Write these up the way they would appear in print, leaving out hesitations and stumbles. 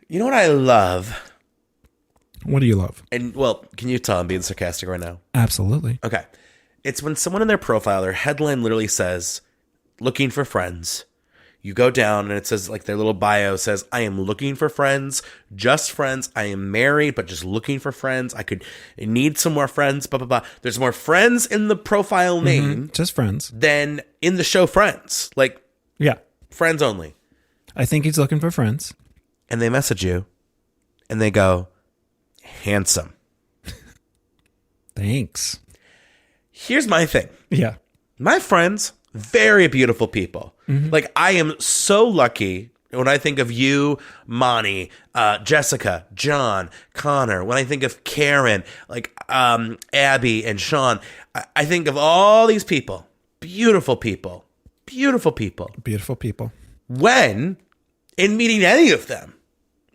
You know what I love? What do you love? And, well, can you tell I'm being sarcastic right now? Absolutely. Okay. It's when someone in their profile, their headline literally says, looking for friends. You go down and it says, like, their little bio says, I am looking for friends, just friends. I am married, but just looking for friends. I need some more friends, blah, blah, blah. There's more friends in the profile name. Just friends. Than in the show Friends. Like, Yeah. friends only. I think he's looking for friends. And they message you and they go, handsome. Thanks. Here's my thing. Yeah. My friends, very beautiful people. Like, I am so lucky when I think of you, Monty, Jessica, John, Connor, when I think of Karen, like Abby and Sean, I think of all these people. Beautiful people. Beautiful people. Beautiful people. When, in meeting any of them,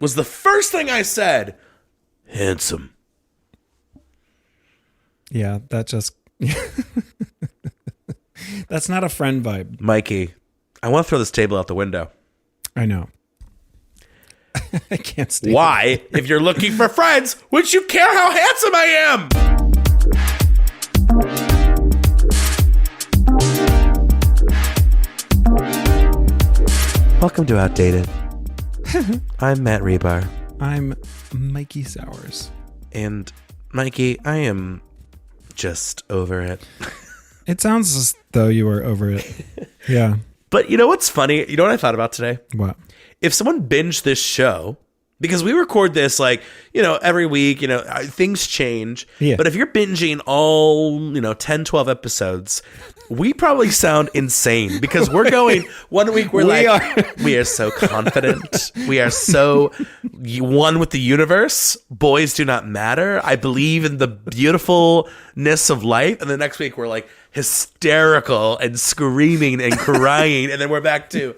was the first thing I said, handsome. Yeah, that just... That's not a friend vibe. Mikey, I want to throw this table out the window. I know. I can't stay. Why, if you're looking for friends, would you care how handsome I am? Welcome to Outdated. I'm Matt Rebar. I'm Mikey Sowers. And Mikey, I am just over it. It sounds as though you were over it. Yeah. But you know what's funny? You know what I thought about today? What? If someone binged this show, because we record this like, every week, things change. Yeah. But if you're binging all, 10, 12 episodes, we probably sound insane because we're going 1 week. We are so confident. We are so one with the universe. Boys do not matter. I believe in the beautifulness of life. And the next week we're like hysterical and screaming and crying. And then we're back to,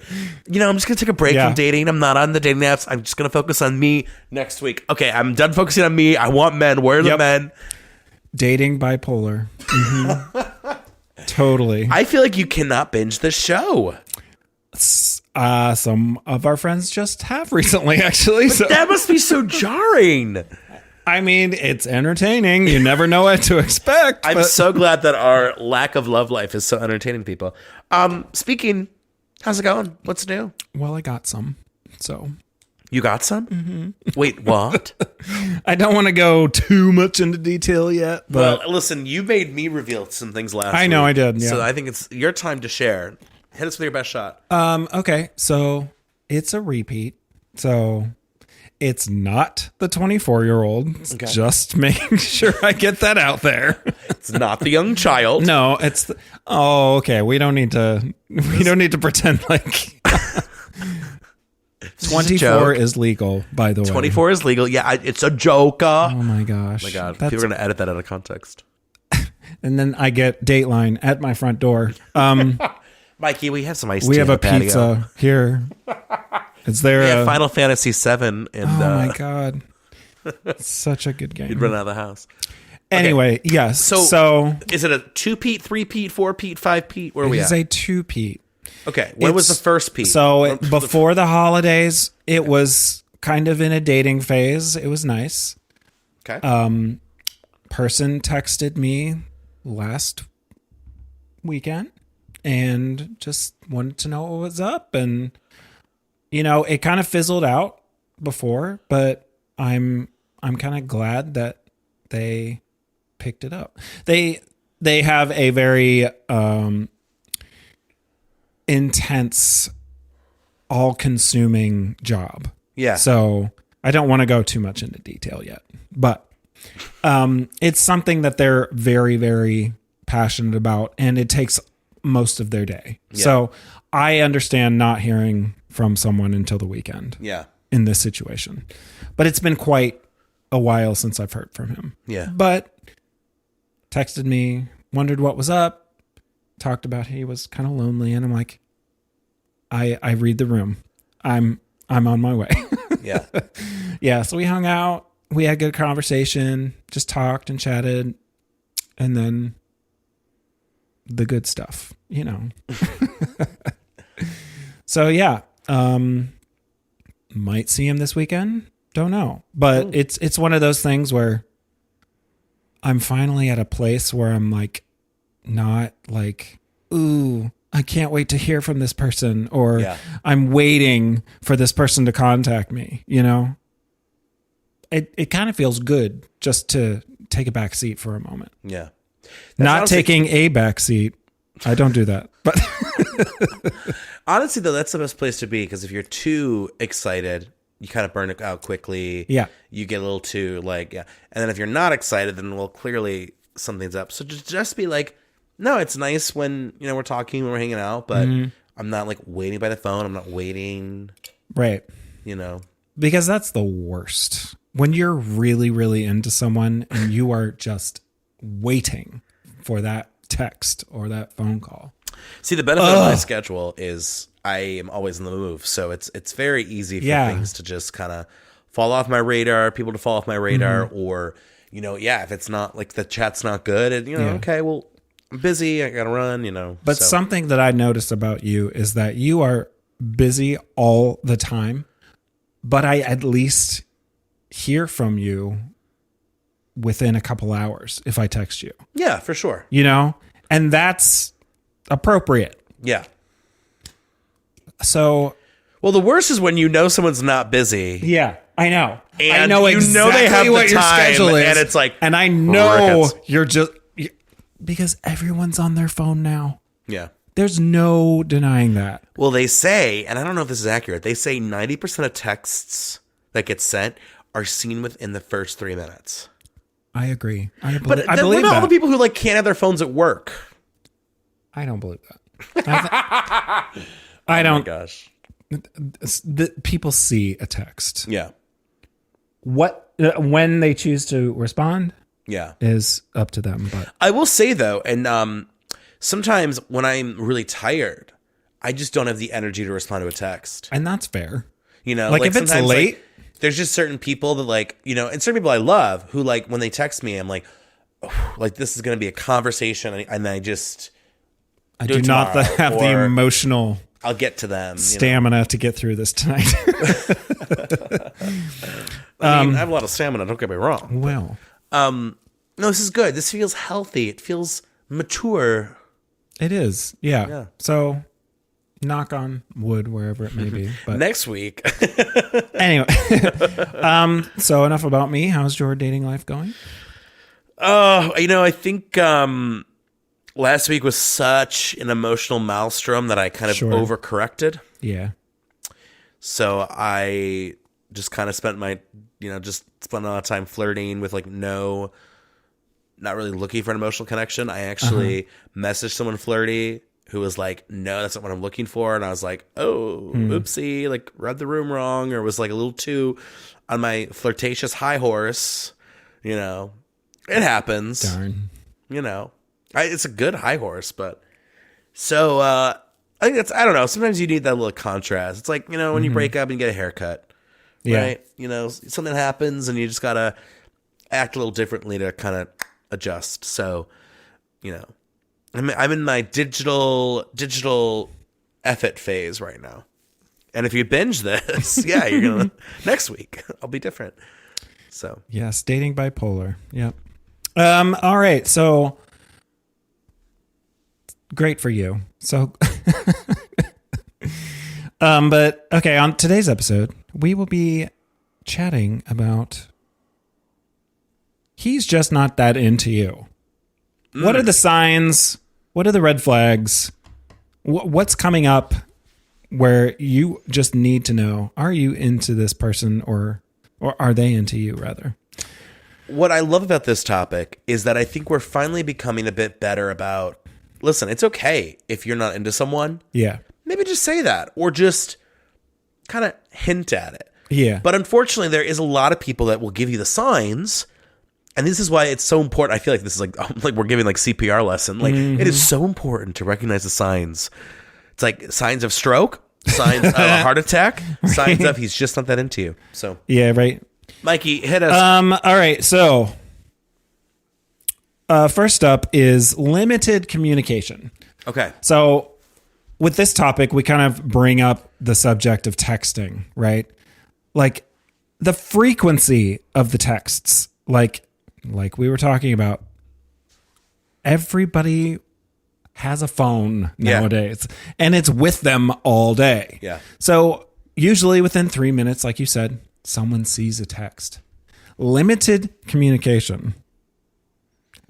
I'm just going to take a break from dating. I'm not on the dating apps. I'm just going to focus on me next week. Okay, I'm done focusing on me. I want men. Where are the men? Dating bipolar. Mm-hmm. Totally. I feel like you cannot binge the show. Some of our friends just have recently, actually. So that must be so jarring. I mean, it's entertaining. You never know what to expect. I'm so glad that our lack of love life is so entertaining, people. Speaking, how's it going? What's new? Well, I got some. So you got some? Mm-hmm. Wait, what? I don't want to go too much into detail yet. But well, listen, you made me reveal some things last week. I know I did. Yeah. So I think it's your time to share. Hit us with your best shot. Okay. So it's a repeat. So it's not the 24-year-old. Okay. Just making sure I get that out there. It's not the young child. No, it's okay. We don't need to pretend like 24 is legal, by the way. 24 is legal. Yeah, it's a joke. Oh my gosh. Oh my God. People are going to edit that out of context. And then I get Dateline at my front door. Mikey, we have some iced tea. We have a pizza here. Is there a Final Fantasy 7? And, oh my God. It's such a good game. You'd run out of the house. Anyway, okay. Yes. So is it a 2-peat, 3-peat, 4-peat, 5-peat? Where are we at? It is a 2-peat. Okay. When was the first peat? So before the holidays, it was kind of in a dating phase. It was nice. Okay. Person texted me last weekend and just wanted to know what was up. And, it kind of fizzled out before, but I'm kind of glad that they picked it up. They have a very intense, all-consuming job. Yeah. So I don't want to go too much into detail yet, but it's something that they're very, very passionate about, and it takes most of their day. Yeah. So I understand not hearing from someone until the weekend. Yeah. In this situation, but it's been quite a while since I've heard from him. Yeah. But texted me, wondered what was up, talked about he was kind of lonely, and I'm like, I read the room. I'm on my way. Yeah. Yeah. So we hung out. We had good conversation, just talked and chatted, and then the good stuff, So yeah, Might see him this weekend. Don't know. But it's one of those things where I'm finally at a place where I'm like, not like, ooh, I can't wait to hear from this person, or I'm waiting for this person to contact me, you know? It kind of feels good just to take a back seat for a moment. Yeah. Not taking a back seat. I don't do that. But honestly, though, that's the best place to be, because if you're too excited, you kind of burn it out quickly. Yeah. You get a little too and then if you're not excited, then well, clearly something's up. So just be like, no, it's nice when, you know, we're talking, when we're hanging out, but I'm not like waiting by the phone. I'm not waiting. Right. You know, because that's the worst. When you're really, really into someone and you are just waiting for that text or that phone call. See, the benefit of my schedule is I am always in the move. So it's very easy for things to just kind of fall off my radar, people to fall off my radar, or, you know, if it's not like the chat's not good, and, you know, okay, well, I'm busy, I gotta run, you know. But something that I noticed about you is that you are busy all the time, but I at least hear from you within a couple hours if I text you. Yeah, for sure. You know, and that's appropriate. Yeah. So, well, the worst is when you know someone's not busy. Yeah, I know. And I know exactly they have what the your time, schedule is, and it's like, and I know crickets. you're just because everyone's on their phone now. Yeah. There's no denying that. Well, they say, and I don't know if this is accurate, they say 90% of texts that get sent are seen within the first 3 minutes. I agree. I believe what about all the people who like can't have their phones at work? I don't believe that. I don't. Oh my gosh. People see a text. Yeah. What when they choose to respond? Yeah, is up to them. But I will say though, and sometimes when I'm really tired, I just don't have the energy to respond to a text. And that's fair. You know, like if it's late, there's just certain people that like, you know, and certain people I love who like when they text me, I'm like, oh, like this is going to be a conversation, and I do not have the emotional. I'll get to them. Stamina to get through this tonight. I have a lot of stamina. Don't get me wrong. Well, no, this is good. This feels healthy. It feels mature. It is. Yeah. So, knock on wood wherever it may be. But next week. Anyway, so enough about me. How's your dating life going? I think last week was such an emotional maelstrom that I kind of overcorrected. Yeah. So I just kind of spent a lot of time flirting with like not really looking for an emotional connection. I actually messaged someone flirty who was like, no, that's not what I'm looking for. And I was like, oh, oopsie, like read the room wrong, or was like a little too on my flirtatious high horse. You know, it happens. Darn. You know, it's a good high horse, but so I think I don't know. Sometimes you need that little contrast. It's like, you know, when you break up and you get a haircut, right? You know, something happens and you just got to act a little differently to kind of adjust. So, you know, I'm in my digital effort phase right now. And if you binge this, you're going to, next week, I'll be different. So, yes, dating bipolar. Yep. All right. So, great for you. So, but okay, on today's episode, we will be chatting about he's just not that into you. What are the signs? What are the red flags? What's coming up where you just need to know, are you into this person or are they into you rather? What I love about this topic is that I think we're finally becoming a bit better about, listen, it's okay if you're not into someone. Yeah. Maybe just say that or just kind of hint at it. Yeah. But unfortunately, there is a lot of people that will give you the signs. And this is why it's so important. I feel like this is like we're giving like CPR lesson. Like it is so important to recognize the signs. It's like signs of stroke, signs of a heart attack, signs of he's just not that into you. So yeah, right. Mikey, hit us. All right. So first up is limited communication. Okay. So with this topic, we kind of bring up the subject of texting, right? like the frequency of the texts, like we were talking about, everybody has a phone nowadays and it's with them all day. Yeah. So usually within 3 minutes, like you said, someone sees a text. Limited communication.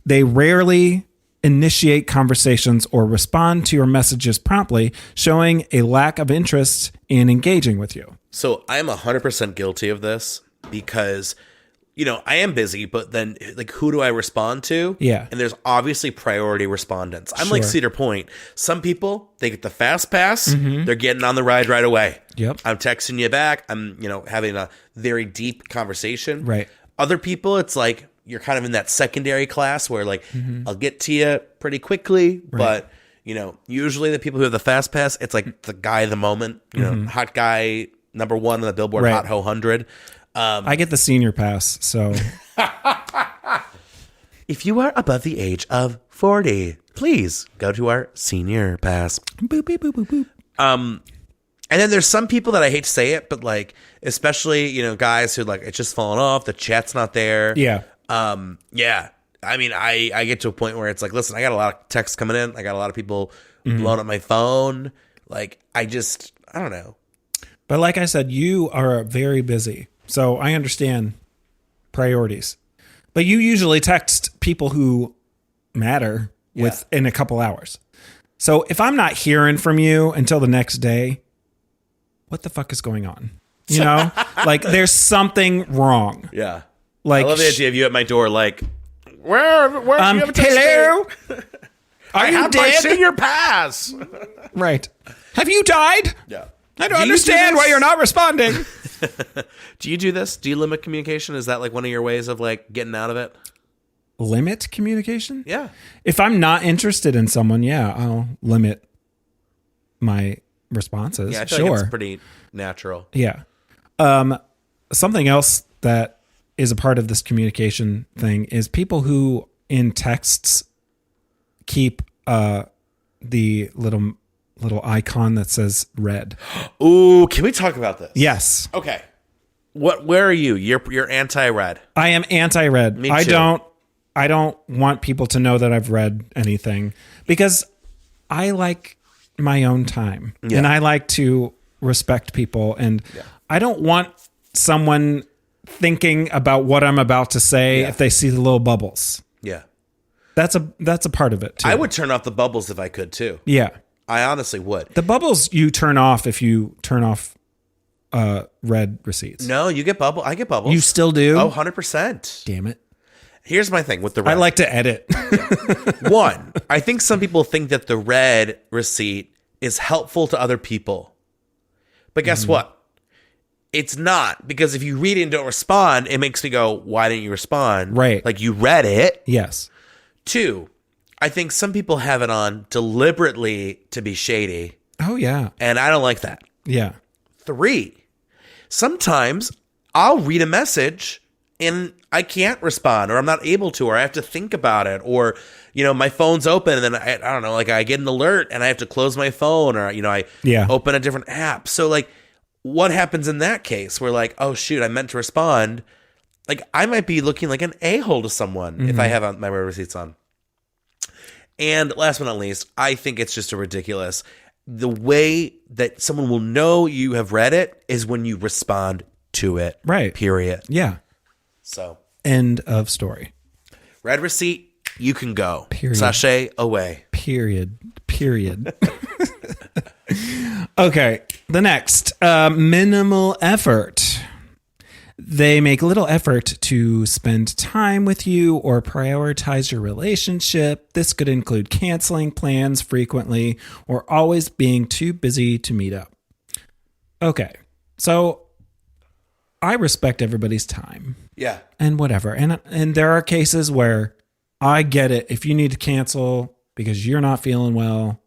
They rarely initiate conversations or respond to your messages promptly, showing a lack of interest in engaging with you. So I'm 100% guilty of this because, you know, I am busy, but then like, who do I respond to? Yeah. And there's obviously priority respondents. I'm like Cedar Point. Some people, they get the fast pass. They're getting on the ride right away. Yep. I'm texting you back. I'm, you know, having a very deep conversation. Right. Other people, it's like, you're kind of in that secondary class where like, I'll get to you pretty quickly, but you know, usually the people who have the fast pass, it's like the guy of the moment, you know, hot guy, number one on the Billboard Hot 100. I get the senior pass, so if you are above the age of 40, please go to our senior pass. boop, boop, boop, boop, boop. And then there's some people that I hate to say it, but like, especially, you know, guys who like, it's just fallen off. The chat's not there. Yeah. Yeah. I mean, I get to a point where it's like, listen, I got a lot of texts coming in. I got a lot of people blowing up my phone. Like, I don't know. But like I said, you are very busy. So I understand priorities. But you usually text people who matter within a couple hours. So if I'm not hearing from you until the next day, what the fuck is going on? You know, like there's something wrong. Yeah. Like, I love the idea of you at my door, like, where do you have a text hello? Are you my dead? senior pass. Right. Have you died? Yeah. I don't understand why you're not responding. Do you do this? Do you limit communication? Is that like one of your ways of like getting out of it? Limit communication? Yeah. If I'm not interested in someone, I'll limit my responses. Yeah, I feel like it's pretty natural. Yeah. Something else that is a part of this communication thing is people who in texts keep the little icon that says red. Ooh, can we talk about this? Yes. Okay. Where are you? You're anti-red. I am anti-red. Me too. I don't want people to know that I've read anything because I like my own time and I like to respect people, and I don't want someone thinking about what I'm about to say if they see the little bubbles. Yeah. That's a part of it too. I would turn off the bubbles if I could too. Yeah. I honestly would. The bubbles you turn off if you turn off read receipts. No, you get bubble. I get bubbles. You still do? Oh, 100%. Damn it. Here's my thing with the red. I like to edit. One, I think some people think that the red receipt is helpful to other people. But guess what? It's not, because if you read it and don't respond, it makes me go, why didn't you respond? Right. Like, you read it. Yes. Two, I think some people have it on deliberately to be shady, Oh, yeah. and I don't like that. Yeah. Three, sometimes I'll read a message and I can't respond, or I'm not able to, or I have to think about it, or, you know, my phone's open and then I don't know, like I get an alert and I have to close my phone, or, you know, I open a different app. So like, what happens in that case where like, oh shoot, I meant to respond? Like, I might be looking like an a-hole to someone if I have my receipts on. And last but not least, I think it's just a ridiculous. The way that someone will know you have read it is when you respond to it. Right. Period. Yeah. So, End of story. red receipt, you can go. Period. Sachet away. Period. Okay. The next, minimal effort. They make little effort to spend time with you or prioritize your relationship. This could include canceling plans frequently or always being too busy to meet up. Okay. So I respect everybody's time. Yeah. And whatever. And there are cases where I get it. If you need to cancel because you're not feeling well,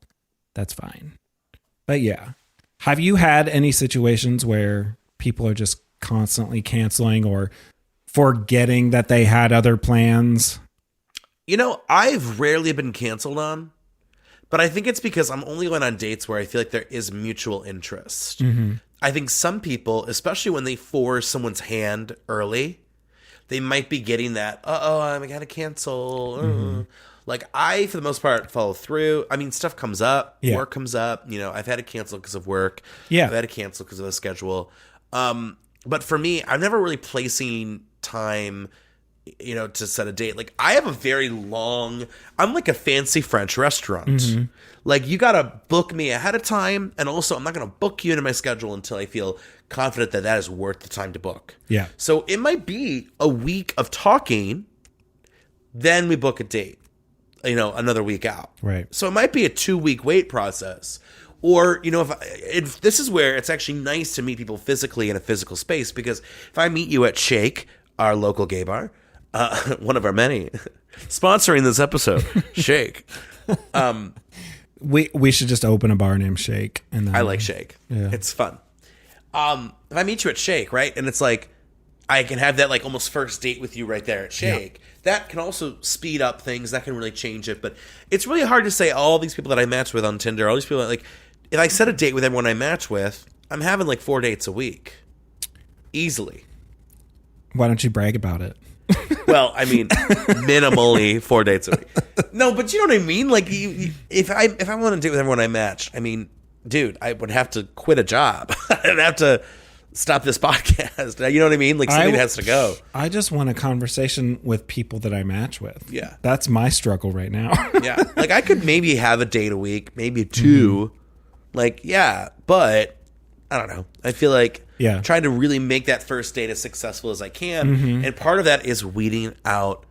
that's fine. But yeah. Have you had any situations where people are just constantly canceling or forgetting that they had other plans? You know, I've rarely been canceled on, but I think it's because I'm only going on dates where I feel like there is mutual interest. I think some people, especially when they force someone's hand early, they might be getting that, I got to cancel. Like, I, for the most part, follow through. I mean, stuff comes up. Yeah. Work comes up. You know, I've had to cancel because of work. Yeah. I've had to cancel because of a schedule. But for me, I'm never really placing time, you know, to set a date. Like, I have a very long, I'm like a fancy French restaurant. Like, you got to book me ahead of time. And also, I'm not going to book you into my schedule until I feel confident that that is worth the time to book. Yeah. So it might be a week of talking, then we book a date, you know, another week out. Right. So it might be a 2-week wait process. Or, you know, if this is where it's actually nice to meet people physically in a physical space, because if I meet you at Shake, our local gay bar, one of our many, sponsoring this episode, Shake. We should just open a bar named Shake. And then, I like Shake. Yeah. It's fun. If I meet you at Shake, right, and it's like I can have that like almost first date with you right there at Shake. Yeah. That can also speed up things. That can really change it. But it's really hard to say all these people that I match with on Tinder, all these people like, if I set a date with everyone I match with, I'm having like 4 dates a week, easily. Why don't you brag about it? Well, I mean, minimally 4 dates a week. No, but you know what I mean? Like, if I want to date with everyone I match, I mean, dude, I would have to quit a job. I'd have to stop this podcast. You know what I mean? Like, something has to go. I just want a conversation with people that I match with. Yeah. That's my struggle right now. Yeah. Like, I could maybe have a date a week, maybe 2. Like, yeah, but I don't know. I feel like trying to really make that first date as successful as I can. And part of that is weeding out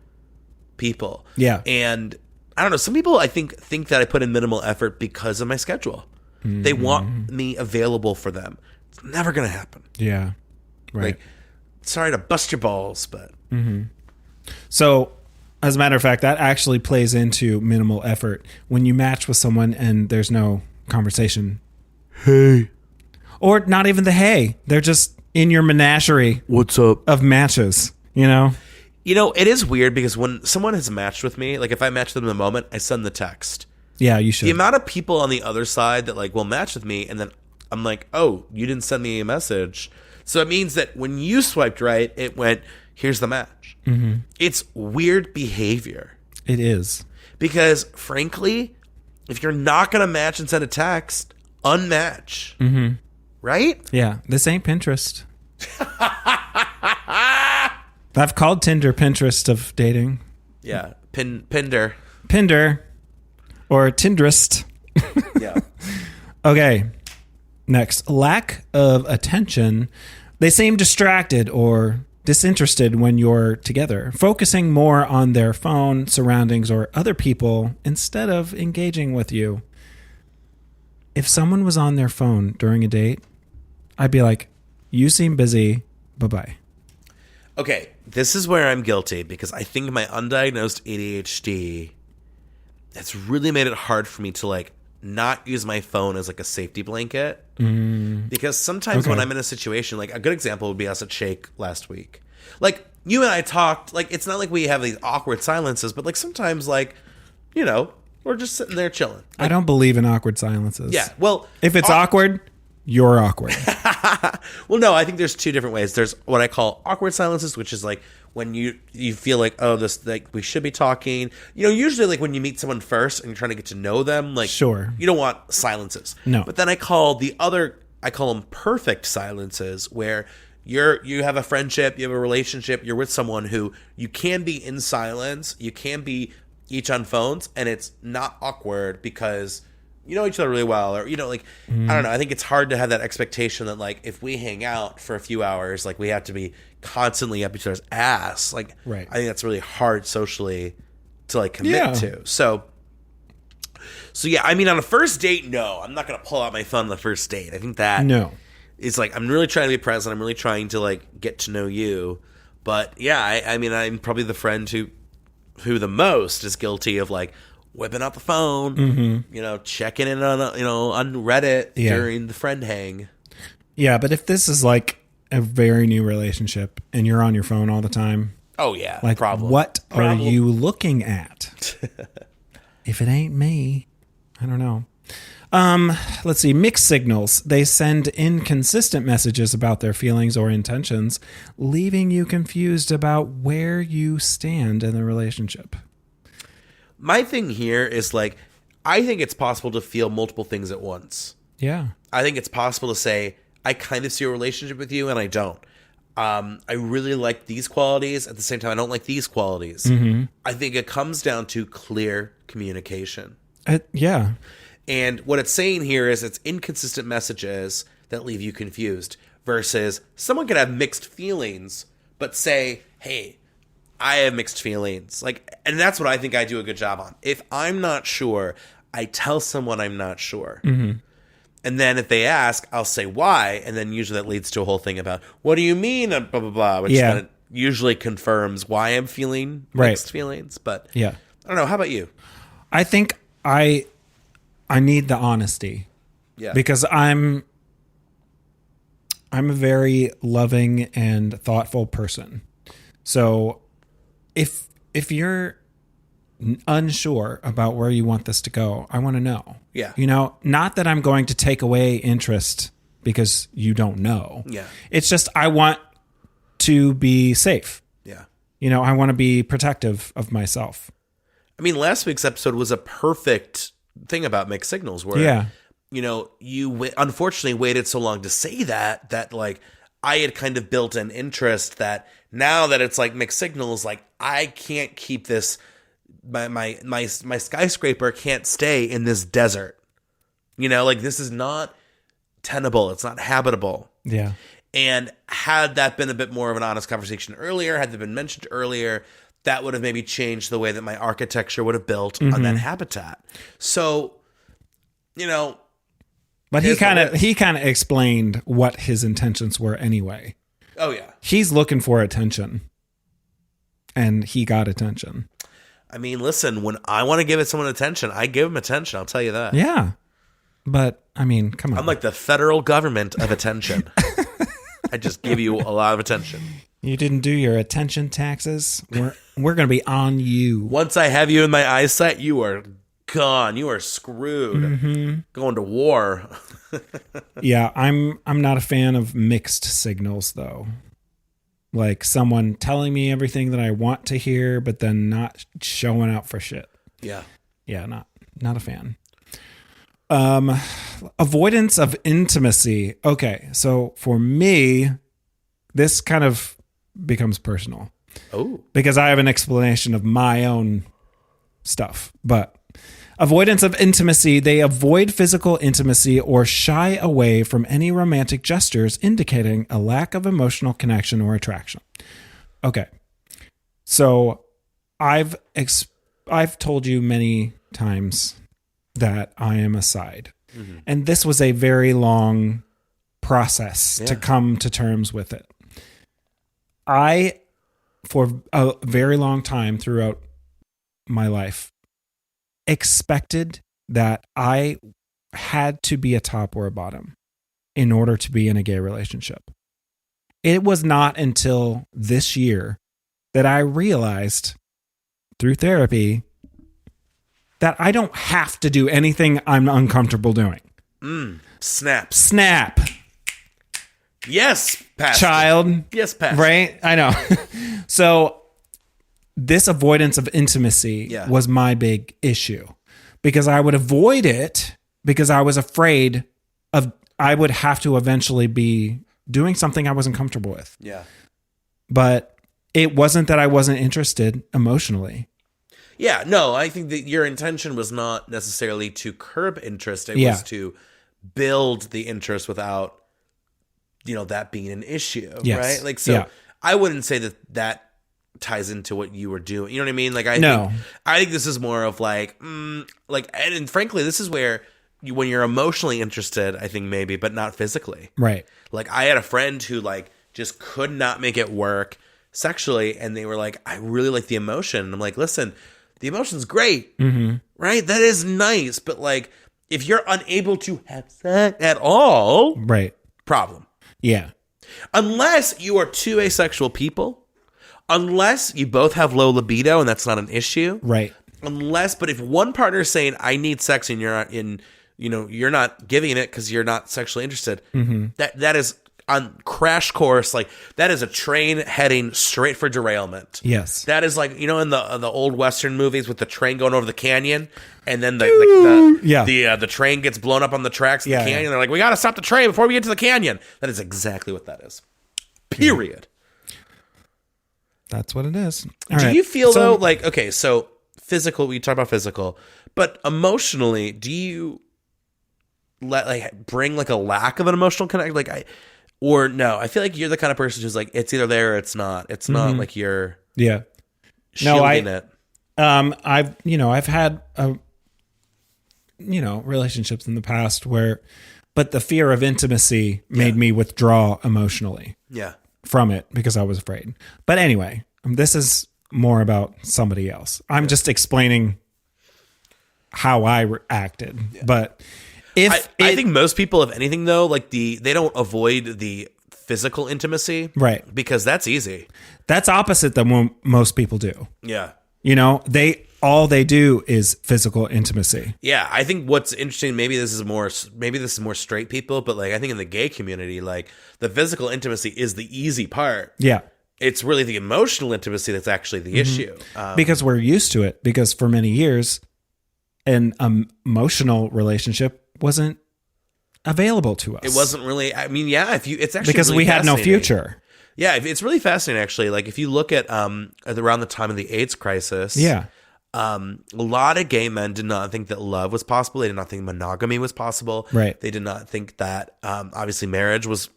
people. Yeah. And I don't know. Some people, I think that I put in minimal effort because of my schedule. They want me available for them. It's never going to happen. Yeah. Right. Like, sorry to bust your balls, but. So, as a matter of fact, that actually plays into minimal effort. When you match with someone and there's no conversation. Hey. Or not even the hey. They're just in your menagerie. What's up? Of matches, you know? You know, it is weird because when someone has matched with me, like if I match them in the moment, I send the text. Yeah, you should. The amount of people on the other side that like will match with me, and then I'm like, oh, you didn't send me a message. So it means that when you swiped right, it went, here's the match. It's weird behavior. It is. Because frankly, if you're not going to match and send a text, unmatch. Right? Yeah, this ain't Pinterest. I've called Tinder Pinterest of dating. Yeah, Pinder. Pinder. Or Tinderest. Yeah. Okay. Next, lack of attention. They seem distracted or disinterested when you're together, focusing more on their phone, surroundings, or other people instead of engaging with you. If someone was on their phone during a date, I'd be like, you seem busy. Bye-bye. Okay, this is where I'm guilty because I think my undiagnosed ADHD has really made it hard for me to like not use my phone as like a safety blanket. Because sometimes when I'm in a situation, like a good example would be us at Shake last week. Like you and I talked, like it's not like we have these awkward silences, but like sometimes like, you know, we're just sitting there chilling. Like, I don't believe in awkward silences. Yeah, well, if it's awkward, you're awkward. Well, no, I think there's 2 different ways. There's what I call awkward silences, which is like when you feel like, oh, this like we should be talking. You know, usually like when you meet someone first and you're trying to get to know them, like sure, you don't want silences. No. But then I call them perfect silences, where you have a friendship, you have a relationship, you're with someone who you can be in silence, you can be each on phones, and it's not awkward because you know each other really well, or you know, like I don't know. I think it's hard to have that expectation that like if we hang out for a few hours, like we have to be constantly up each other's ass. Like, right. I think that's really hard socially to like commit to. So yeah, I mean, on a first date, no, I'm not gonna pull out my phone on the first date. I think that it's like I'm really trying to be present. I'm really trying to like get to know you. But yeah, I mean, I'm probably the friend who the most is guilty of like whipping out the phone, you know, checking in on on Reddit during the friend hang. Yeah, but if this is like a very new relationship and you're on your phone all the time, oh yeah, like problem. What are you looking at? If it ain't me, I don't know. Let's see. Mixed signals. They send inconsistent messages about their feelings or intentions, leaving you confused about where you stand in the relationship. My thing here is like, I think it's possible to feel multiple things at once. Yeah. I think it's possible to say, I kind of see a relationship with you and I don't. I really like these qualities. At the same time, I don't like these qualities. Mm-hmm. I think it comes down to clear communication. Yeah. And what it's saying here is it's inconsistent messages that leave you confused versus someone can have mixed feelings, but say, hey, I have mixed feelings. Like, and that's what I think I do a good job on. If I'm not sure, I tell someone I'm not sure. Mm-hmm. And then if they ask, I'll say why. And then usually that leads to a whole thing about, what do you mean? Blah, blah, blah, which then usually confirms why I'm feeling mixed feelings. But yeah, I don't know. How about you? I think I need the honesty. Yeah. Because I'm a very loving and thoughtful person. So if you're unsure about where you want this to go, I want to know. Yeah. You know, not that I'm going to take away interest because you don't know. Yeah. It's just I want to be safe. Yeah. You know, I want to be protective of myself. I mean, last week's episode was a perfect thing about mixed signals where, you know, you unfortunately waited so long to say that like I had kind of built an interest that now that it's like mixed signals, like I can't keep this, my skyscraper can't stay in this desert. You know, like this is not tenable. It's not habitable. Yeah. And had that been a bit more of an honest conversation earlier, had that been mentioned earlier, that would have maybe changed the way that my architecture would have built on that habitat. So, you know, but he kind of explained what his intentions were anyway. Oh yeah. He's looking for attention. And he got attention. I mean, listen, when I want to give someone attention, I give them attention. I'll tell you that. Yeah. But I mean, come on. I'm like the federal government of attention. I just give you a lot of attention. You didn't do your attention taxes. We're going to be on you. Once I have you in my eyesight, you are gone. You are screwed. Mm-hmm. Going to war. Yeah, I'm not a fan of mixed signals though. Like someone telling me everything that I want to hear, but then not showing out for shit. Yeah. Yeah, not a fan. Avoidance of intimacy. Okay, so for me, this kind of becomes personal. Oh. Because I have an explanation of my own stuff. But avoidance of intimacy, they avoid physical intimacy or shy away from any romantic gestures indicating a lack of emotional connection or attraction. Okay. So I've told you many times that I am a side. Mm-hmm. And this was a very long process to come to terms with it. I, for a very long time throughout my life, expected that I had to be a top or a bottom in order to be in a gay relationship. It was not until this year that I realized through therapy that I don't have to do anything I'm uncomfortable doing. Snap. Yes, Pastor. Child. Yes, Pastor. Right? I know. So this avoidance of intimacy was my big issue because I would avoid it because I was afraid of I would have to eventually be doing something I wasn't comfortable with. Yeah. But it wasn't that I wasn't interested emotionally. Yeah, no, I think that your intention was not necessarily to curb interest. It was to build the interest without, you know, that being an issue, right? Like, so I wouldn't say that ties into what you were doing. You know what I mean? Like, I think this is more of like, and frankly, this is where when you're emotionally interested, I think maybe, but not physically. Right. Like, I had a friend who like just could not make it work sexually, and they were like, I really like the emotion. And I'm like, listen, the emotion's great, right? That is nice, but like, if you're unable to have sex at all, right? Problem. Yeah. Unless you are two asexual people, unless you both have low libido and that's not an issue, right? But if one partner is saying I need sex and you're in you're not giving it because you're not sexually interested. That is on crash course. Like that is a train heading straight for derailment. Yes. That is like, in the old Western movies with the train going over the canyon and then the train gets blown up on the tracks of the canyon. They're like, we got to stop the train before we get to the canyon. That is exactly what that is. Period. That's what it is. Do you feel though, like, okay, so physical, we talk about physical, but emotionally, do you bring like a lack of an emotional connect? Or no, I feel like you're the kind of person who's like, it's either there or it's not. It's not like you're shielding it. I've had relationships in the past but the fear of intimacy made me withdraw emotionally from it because I was afraid. But anyway, this is more about somebody else. I'm just explaining how I acted. Yeah. But I think most people, if anything, though, like they don't avoid the physical intimacy, right? Because that's easy. That's opposite than what most people do. Yeah, all they do is physical intimacy. Yeah, I think what's interesting, maybe this is more straight people, but like I think in the gay community, like the physical intimacy is the easy part. Yeah, it's really the emotional intimacy that's actually the issue. Because we're used to it. Because for many years, an emotional relationship wasn't available to us. It wasn't really. I mean, it's actually because really we had no future. Yeah, it's really fascinating actually. Like if you look at around the time of the AIDS crisis, a lot of gay men did not think that love was possible. They did not think monogamy was possible. Right. They did not think that obviously marriage was,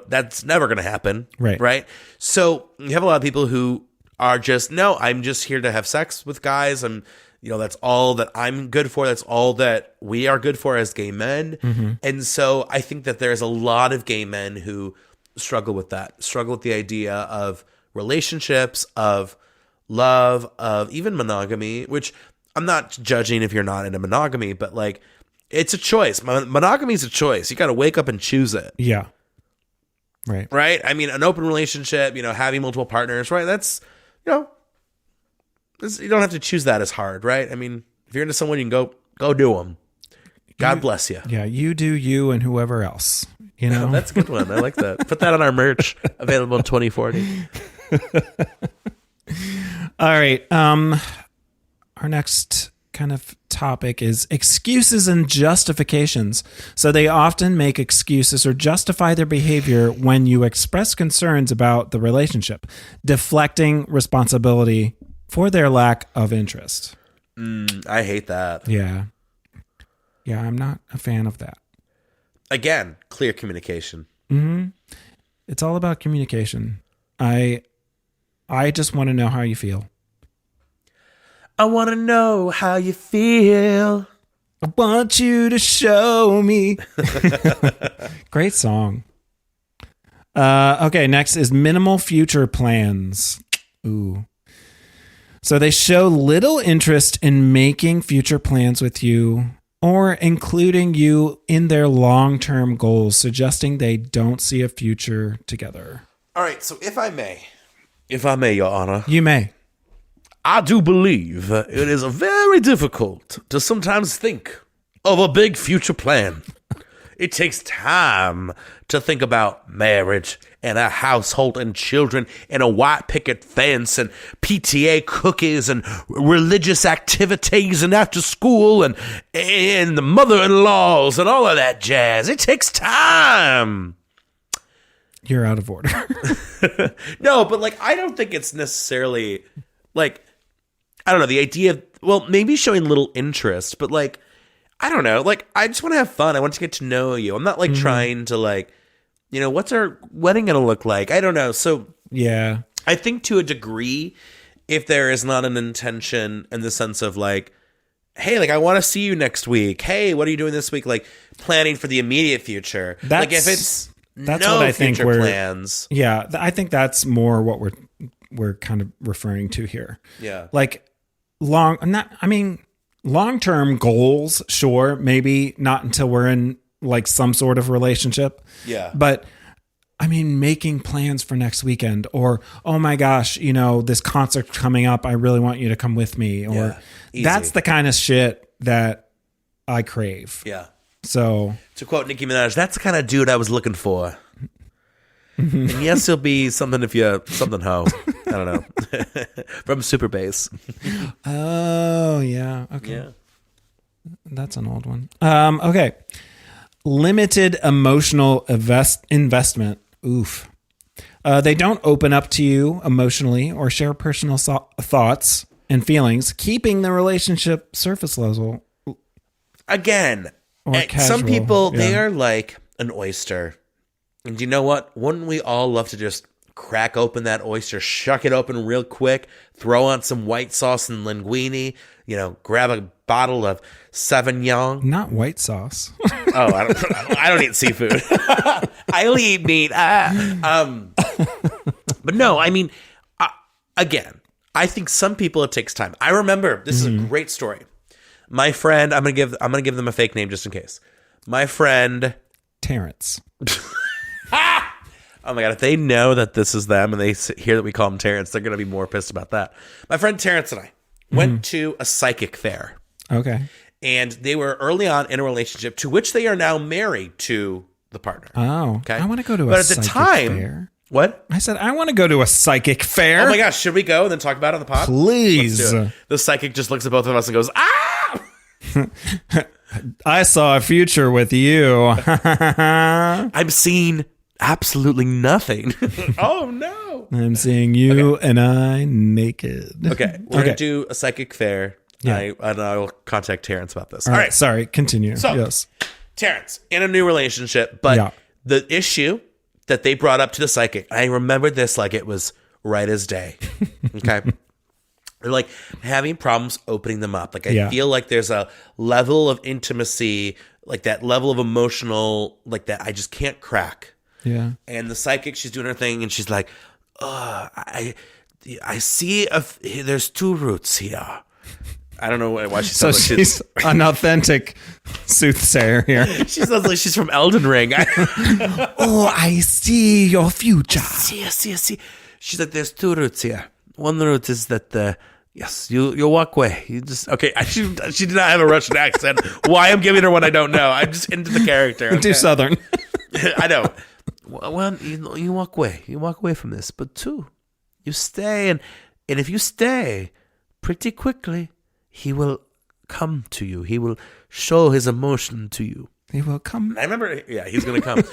that's never going to happen. Right. Right. So you have a lot of people who are just, no, I'm just here to have sex with guys. That's all that I'm good for. That's all that we are good for as gay men. Mm-hmm. And so I think that there's a lot of gay men who struggle with the idea of relationships, of love, of even monogamy, which I'm not judging if you're not into monogamy, but like it's a choice. Monogamy is a choice. You got to wake up and choose it. Yeah. Right. Right. I mean, an open relationship, having multiple partners, right? That's, you don't have to choose that as hard, right? I mean, if you're into someone, you can go do them. God bless you. Yeah. You do you and whoever else, That's a good one. I like that. Put that on our merch, available in 2040. All right. Our next kind of topic is excuses and justifications. So they often make excuses or justify their behavior when you express concerns about the relationship, deflecting responsibility for their lack of interest. I hate that. Yeah. Yeah, I'm not a fan of that. Again, clear communication. Mm-hmm. It's all about communication. I just want to know how you feel. I want to know how you feel. I want you to show me. Great song. Okay, next is minimal future plans. Ooh. So they show little interest in making future plans with you or including you in their long-term goals, suggesting they don't see a future together. All right, so if I may, Your Honor. You may. I do believe it is very difficult to sometimes think of a big future plan. It takes time to think about marriage and a household and children and a white picket fence and PTA cookies and religious activities and after school and the mother-in-laws and all of that jazz. It takes time. You're out of order. No, but like I don't think it's necessarily like I don't know, the idea of, well, maybe showing little interest, but like I don't know, like I just want to have fun. I want to get to know you. I'm not like trying to like, what's our wedding going to look like? I don't know. So yeah, I think to a degree, if there is not an intention in the sense of like, hey, like I want to see you next week. Hey, what are you doing this week? Like planning for the immediate future. Like if it's that's no what I think future plans. Yeah, I think that's more what we're kind of referring to here. Yeah, like long-term goals, sure, maybe not until we're in like some sort of relationship. Yeah. But I mean, making plans for next weekend or, oh my gosh, this concert's coming up. I really want you to come with me. Or that's the kind of shit that I crave. Yeah. So, to quote Nicki Minaj, that's the kind of dude I was looking for. And yes, he'll be something if you're something hoe. I don't know. From Super Bass. Oh, yeah. Okay. Yeah. That's an old one. Okay. Limited emotional investment. Oof. They don't open up to you emotionally or share personal thoughts and feelings, keeping the relationship surface level. Again, some people, they are like an oyster. And you know what? Wouldn't we all love to just crack open that oyster, shuck it open real quick, throw on some white sauce and linguine, grab a bottle of Sauvignon. Not white sauce. Oh, I don't eat seafood. I only eat meat. But no, I mean, again, I think some people it takes time. I remember this is a great story. My friend, I'm gonna give them a fake name just in case. My friend Terrence. Oh my God, if they know that this is them and they hear that we call him Terrence, they're going to be more pissed about that. My friend Terrence and I went to a psychic fair. Okay. And they were early on in a relationship to which they are now married to the partner. Oh. Okay. I want to go to a psychic fair. What? I said, I want to go to a psychic fair. Oh my gosh, should we go and then talk about it on the pod? Please. The psychic just looks at both of us and goes, ah! I saw a future with you. I'm seeing absolutely nothing. Oh no. I'm seeing you and I naked. Okay. We're going to do a psychic fair. Yeah. I'll contact Terrence about this. All right. Sorry. Continue. So, yes. Terrence, in a new relationship, but the issue that they brought up to the psychic, I remember this like it was right as day. Okay. They're like having problems opening them up. Like I feel like there's a level of intimacy, like that level of emotional, like that I just can't crack. Yeah. And the psychic, she's doing her thing and she's like, I see there's two roots here. I don't know why she sounds like she's an authentic soothsayer here. She sounds like she's from Elden Ring. Oh, I see your future. I see. She's like, there's two roots here. One root is that yes, you walk away. You just okay. She did not have a Russian accent. Why I'm giving her what I don't know. I'm just into the character. Okay? Too Southern. I know. One, you walk away. You walk away from this. But two, you stay, and if you stay, pretty quickly, he will come to you. He will show his emotion to you. He will come. I remember, he's going to come.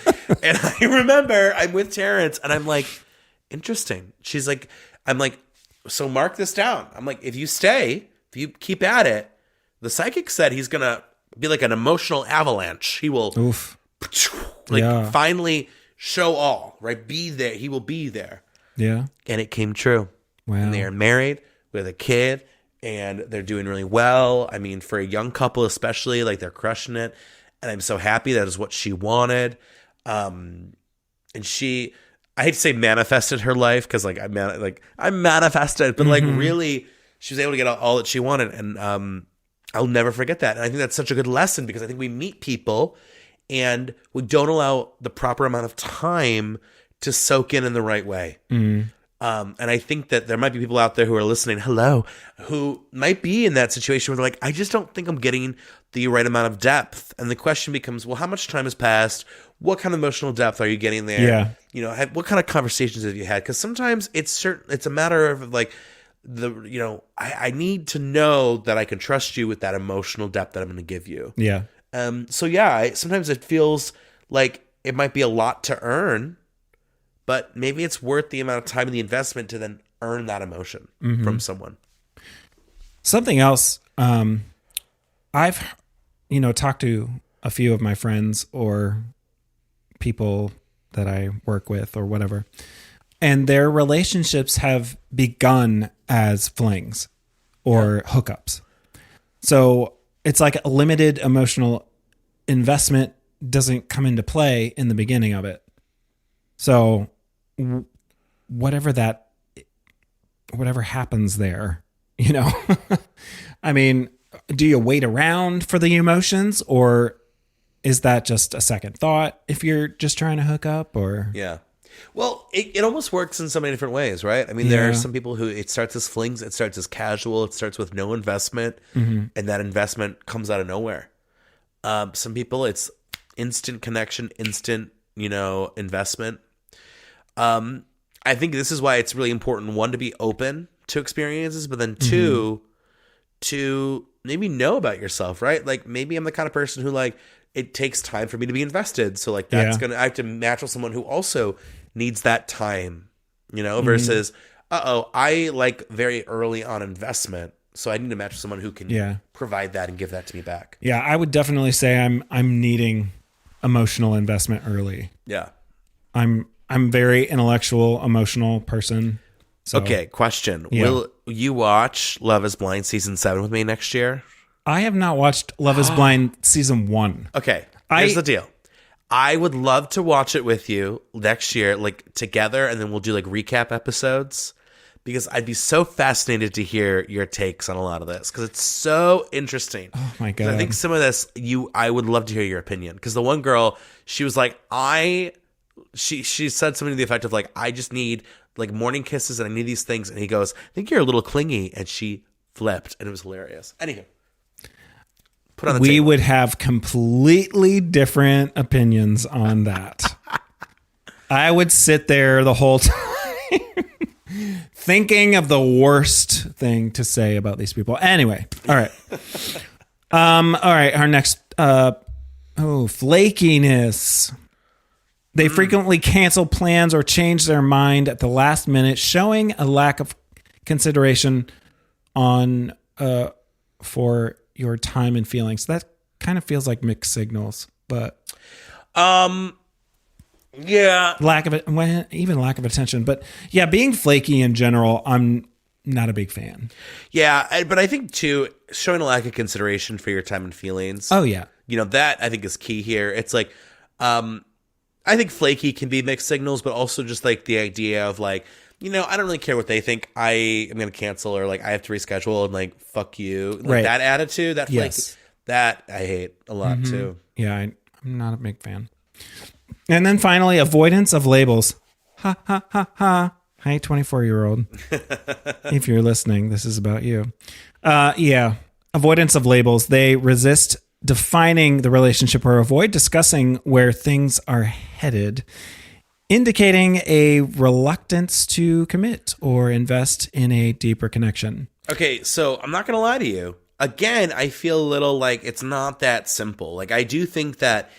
And I remember I'm with Terrence, and I'm like, interesting. She's like, I'm like, so mark this down. I'm like, if you stay, if you keep at it, the psychic said he's going to be like an emotional avalanche. He will finally show all, right? Be there. He will be there. Yeah. And it came true. Wow. And they are married with a kid and they're doing really well. I mean, for a young couple especially, like they're crushing it. And I'm so happy that is what she wanted. And she, I hate to say manifested her life because I manifested, but like really she was able to get all that she wanted. And I'll never forget that. And I think that's such a good lesson because I think we meet people and we don't allow the proper amount of time to soak in the right way. And I think that there might be people out there who are listening, who might be in that situation where they're like, I just don't think I'm getting the right amount of depth. And the question becomes, well, how much time has passed? What kind of emotional depth are you getting there? Yeah. What kind of conversations have you had? Because sometimes it's a matter of like, I need to know that I can trust you with that emotional depth that I'm going to give you. Yeah. Sometimes it feels like it might be a lot to earn, but maybe it's worth the amount of time and the investment to then earn that emotion from someone. Something else, I've, talked to a few of my friends or people that I work with or whatever, and their relationships have begun as flings or hookups. So it's like a limited emotional investment doesn't come into play in the beginning of it. So whatever happens there, I mean, do you wait around for the emotions or is that just a second thought if you're just trying to hook up or? Yeah. Well, it almost works in so many different ways, right? I mean, there are some people who it starts as flings, it starts as casual, it starts with no investment, and that investment comes out of nowhere. Some people, it's instant connection, instant, investment. I think this is why it's really important, one, to be open to experiences, but then two, to maybe know about yourself, right? Like maybe I'm the kind of person who like, it takes time for me to be invested. So like I have to match with someone who also needs that time, versus, I like very early on investment. So I need to match with someone who can provide that and give that to me back. Yeah. I would definitely say I'm needing emotional investment early. Yeah. I'm very intellectual, emotional person. So, okay, question. Yeah. Will you watch Love is Blind season 7 with me next year? I have not watched Love is Blind season 1. Okay, here's the deal. I would love to watch it with you next year, like together, and then we'll do like recap episodes, because I'd be so fascinated to hear your takes on a lot of this, because it's so interesting. Oh my God. I think some of this, I would love to hear your opinion, because the one girl, she was like, She said something to the effect of like, I just need like morning kisses and I need these things. And he goes, I think you're a little clingy. And she flipped, and it was hilarious. Anywho, put on the table. We would have completely different opinions on that. I would sit there the whole time thinking of the worst thing to say about these people. Anyway, all right. All right, our next flakiness. They frequently cancel plans or change their mind at the last minute, showing a lack of consideration on for your time and feelings. That kind of feels like mixed signals, but yeah, lack of it, even lack of attention. But yeah, being flaky in general, I'm not a big fan. Yeah, but I think too, showing a lack of consideration for your time and feelings. Oh yeah, that I think is key here. It's like, I think flaky can be mixed signals, but also just like the idea of like, I don't really care what they think. I am going to cancel, or like I have to reschedule, and like, fuck you. Like right. That attitude, that flaky, that I hate a lot too. Yeah, I'm not a big fan. And then finally, avoidance of labels. Ha, ha, ha, ha. Hi, 24-year-old. If you're listening, this is about you. Yeah, avoidance of labels. They resist defining the relationship or avoid discussing where things are headed, indicating a reluctance to commit or invest in a deeper connection. Okay, so I'm not going to lie to you. Again, I feel a little like it's not that simple. Like I do think that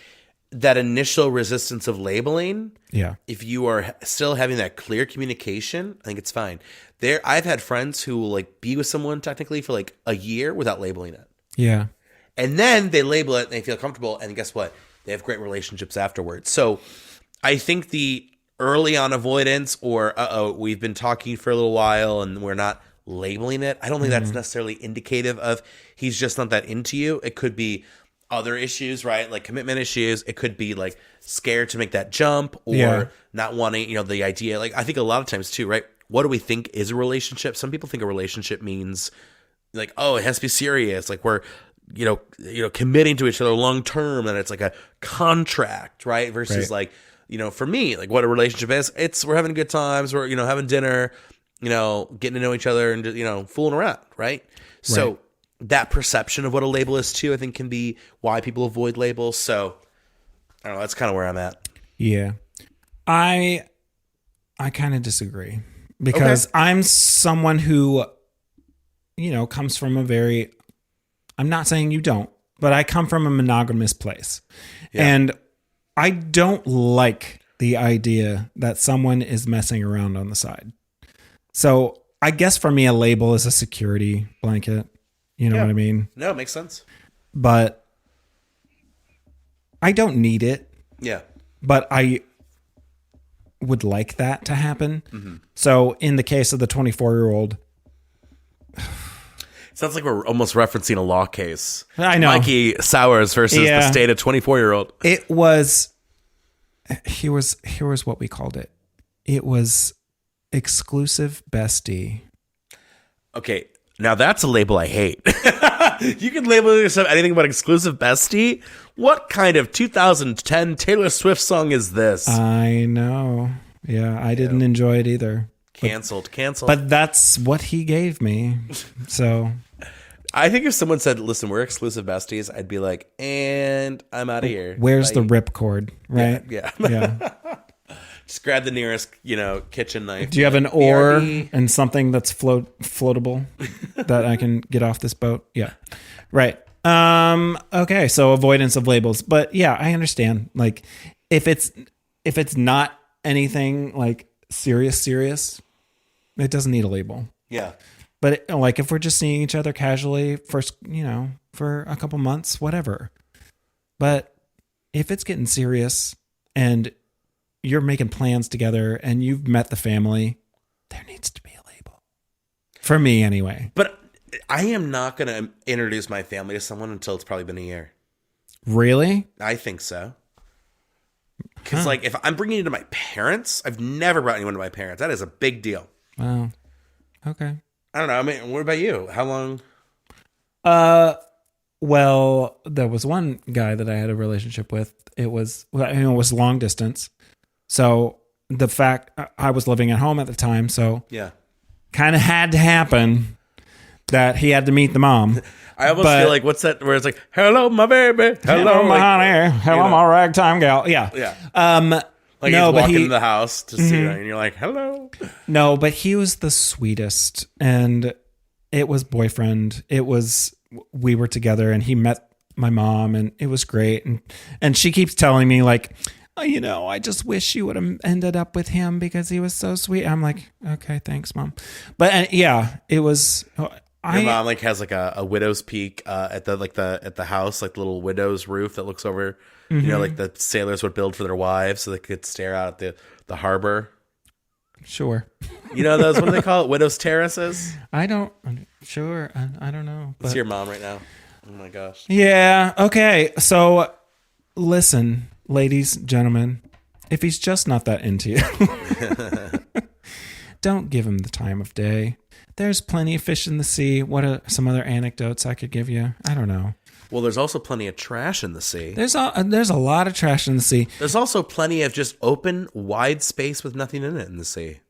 initial resistance of labeling, if you are still having that clear communication, I think it's fine. I've had friends who will like be with someone technically for like a year without labeling it. Yeah. And then they label it and they feel comfortable, and guess what? They have great relationships afterwards. So I think the early on avoidance, or we've been talking for a little while and we're not labeling it, I don't think that's necessarily indicative of he's just not that into you. It could be other issues, right? Like commitment issues. It could be like scared to make that jump, or not wanting, the idea. Like I think a lot of times too, right? What do we think is a relationship? Some people think a relationship means like, oh, it has to be serious. Like we're, committing to each other long term, and it's like a contract, right? Versus like, for me, like what a relationship is, it's we're having good times, we're having dinner, getting to know each other, and fooling around, right? So that perception of what a label is too, I think, can be why people avoid labels. So I don't know. That's kind of where I'm at. Yeah, I kind of disagree, because I'm someone who, comes from a very, I'm not saying you don't, but I come from a monogamous place. Yeah. And I don't like the idea that someone is messing around on the side. So I guess for me, a label is a security blanket. You know what I mean? No, it makes sense. But I don't need it. Yeah. But I would like that to happen. Mm-hmm. So in the case of the 24-year-old, sounds like we're almost referencing a law case. I know. Mikey Sowers versus the state of 24-year-old. It was, here was what we called it. It was exclusive bestie. Okay, now that's a label I hate. You can label yourself anything but exclusive bestie? What kind of 2010 Taylor Swift song is this? I know. Yeah, I didn't enjoy it either. Canceled. But that's what he gave me. So I think if someone said, listen, we're exclusive besties, I'd be like, and I'm out of here. Where's the ripcord, right? Yeah. Yeah. Just grab the nearest, kitchen knife. Do you have an oar and something that's floatable that I can get off this boat? Yeah. Right. Okay. So avoidance of labels, but yeah, I understand. Like if it's not anything like serious, it doesn't need a label. Yeah. But like if we're just seeing each other casually for a couple months, whatever. But if it's getting serious and you're making plans together and you've met the family, there needs to be a label. For me anyway. But I am not going to introduce my family to someone until it's probably been a year. Really? I think so. Because like if I'm bringing you to my parents, I've never brought anyone to my parents. That is a big deal. Wow. Okay. I don't know. I mean, what about you? How long? Well, there was one guy that I had a relationship with. It was long distance. So the fact I was living at home at the time, so yeah, kind of had to happen that he had to meet the mom. I almost feel like what's that? Where it's like, "Hello, my baby. Hello, my honey. Hello, my ragtime gal." Yeah, yeah. Like no, he's walking into the house to see her, and you're like, "Hello." No, but he was the sweetest, and it was boyfriend. We were together, and he met my mom, and it was great. And she keeps telling me like, oh, I just wish you would have ended up with him because he was so sweet. I'm like, okay, thanks, mom. But it was. Your mom like has like a widow's peak at the house, like the little widow's roof that looks over. Mm-hmm. Like the sailors would build for their wives so they could stare out at the harbor. Sure. Those, what do they call it? Widow's terraces? I don't. Sure. I don't know. It's your mom right now. Oh my gosh. Yeah. Okay. So listen, ladies, gentlemen, if he's just not that into you, don't give him the time of day. There's plenty of fish in the sea. What are some other anecdotes I could give you? I don't know. Well, there's also plenty of trash in the sea. There's a lot of trash in the sea. There's also plenty of just open, wide space with nothing in it in the sea.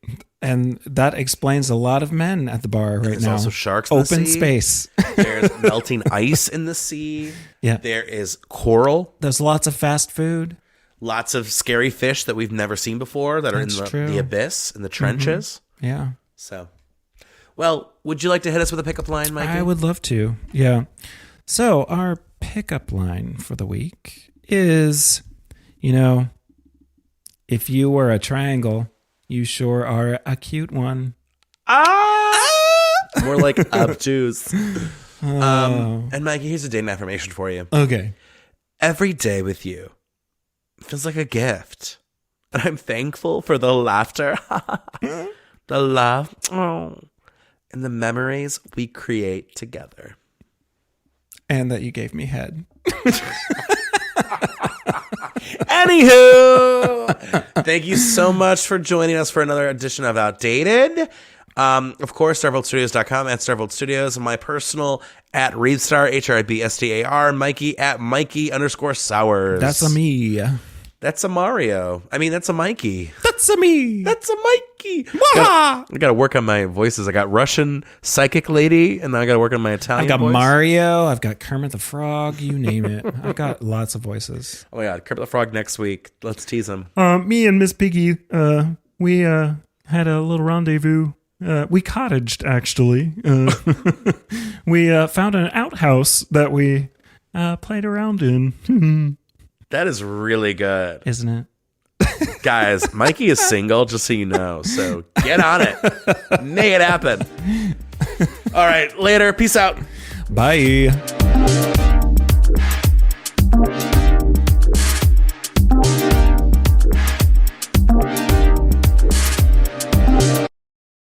And that explains a lot of men at the bar right there's now. There's also sharks in the sea. Open space. There's melting ice in the sea. Yeah. There is coral. There's lots of fast food. Lots of scary fish that we've never seen before that are in the abyss, in the trenches. Mm-hmm. Yeah. So, well, would you like to hit us with a pickup line, Mikey? I would love to. Yeah. So our pickup line for the week is, if you were a triangle, you sure are a cute one. More like obtuse. And Mikey, here's a dating affirmation for you. Okay. Every day with you feels like a gift. And I'm thankful for the laughter, the love, and the memories we create together. And that you gave me head. Anywho, thank you so much for joining us for another edition of Outdated. Of course, StarVoltStudios.com at Starvolt Studios. My personal at Reedstar, HRIBSTAR. Mikey at Mikey_Sowers. That's a me. That's a Mario. I mean, that's a Mikey. That's a me. That's a Mikey. I got to work on my voices. I got Russian psychic lady, and then I got to work on my Italian I got voice. Mario. I've got Kermit the Frog. You name it. I've got lots of voices. Oh my God, Kermit the Frog next week. Let's tease him. Me and Miss Piggy, we had a little rendezvous. We cottaged, actually. We found an outhouse that we played around in. That is really good. Isn't it? Guys, Mikey is single, just so you know. So get on it. Make it happen. All right, later. Peace out. Bye.